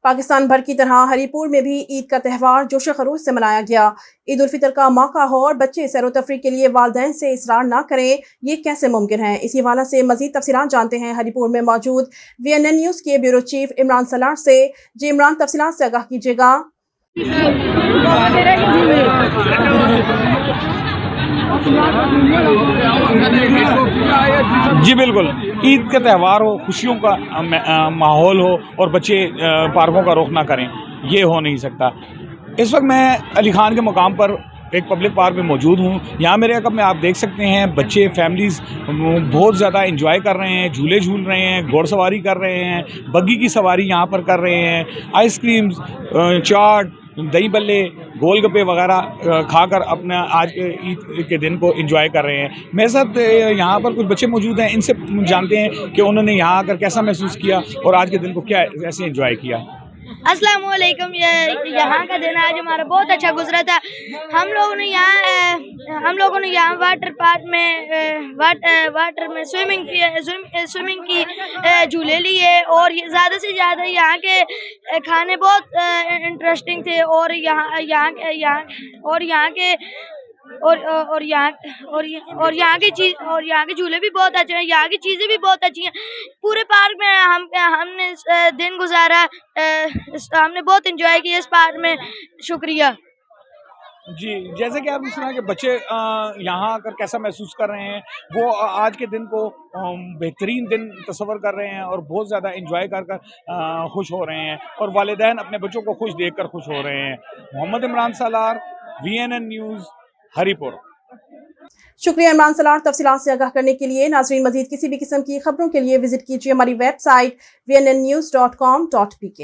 पाकिस्तान भर की तरह हरिपुर में भी ईद का त्यौहार जोश खरोश से मनाया गया। ईद उल फितर का मौका हो और बच्चे सैर तफरी के लिए वालिदैन से इसरार ना करें, ये कैसे मुमकिन है? इसी हवाले से मजीद तफसीलात जानते हैं हरिपुर में मौजूद VNN न्यूज़ के ब्यूरो चीफ इमरान सलार से। जी इमरान, तफसीलात से आगाह कीजिएगा। जी बिल्कुल, ईद का त्यौहार हो, खुशियों का माहौल हो और बच्चे पार्कों का रुख ना करें, ये हो नहीं सकता। इस वक्त मैं अली खान के मुकाम पर एक पब्लिक पार्क में मौजूद हूँ। यहाँ मेरे अकब में आप देख सकते हैं बच्चे फैमिलीज़ बहुत ज़्यादा एंजॉय कर रहे हैं, झूले झूल रहे हैं, घोड़सवारी कर रहे हैं, बग्गी की सवारी यहाँ पर कर रहे हैं, आइसक्रीम्स, चाट, दही बल्ले, गोलगप्पे वगैरह खाकर अपना आज के ईद के दिन को एंजॉय कर रहे हैं। मेरे साथ यहाँ पर कुछ बच्चे मौजूद हैं, इनसे जानते हैं कि उन्होंने यहाँ आकर कैसा महसूस किया और आज के दिन को क्या ऐसे एंजॉय किया। अस्सलाम वालेकुम। यहाँ का दिन आज हमारा बहुत अच्छा गुजरा था। हम लोगों ने यहाँ वाटर पार्क में वाटर में स्विमिंग की झूले लिए और ज़्यादा से ज़्यादा यहाँ के खाने बहुत इंटरेस्टिंग थे और यहाँ के झूले भी बहुत अच्छे हैं, यहाँ की चीज़ें भी बहुत अच्छी हैं। पूरे पार्क में हमने दिन गुजारा, हमने बहुत एंजॉय किया इस पार्क में। शुक्रिया जी। जैसे कि आपने सुना कि बच्चे यहाँ आकर कैसा महसूस कर रहे हैं, वो आज के दिन को बेहतरीन दिन तस्वर कर रहे हैं और बहुत ज़्यादा एंजॉय कर खुश हो रहे हैं और वालिदैन अपने बच्चों को खुश देखकर खुश हो रहे हैं। Mohammad Imran Salar, VNN news, Haripur. शुक्रिया इमरान सलार तफसीलात से आगाह करने के लिए। नाज़रीन, मजीद किसी भी किस्म की खबरों के लिए विजिट कीजिए हमारी वेबसाइट vnnnews.com.pk।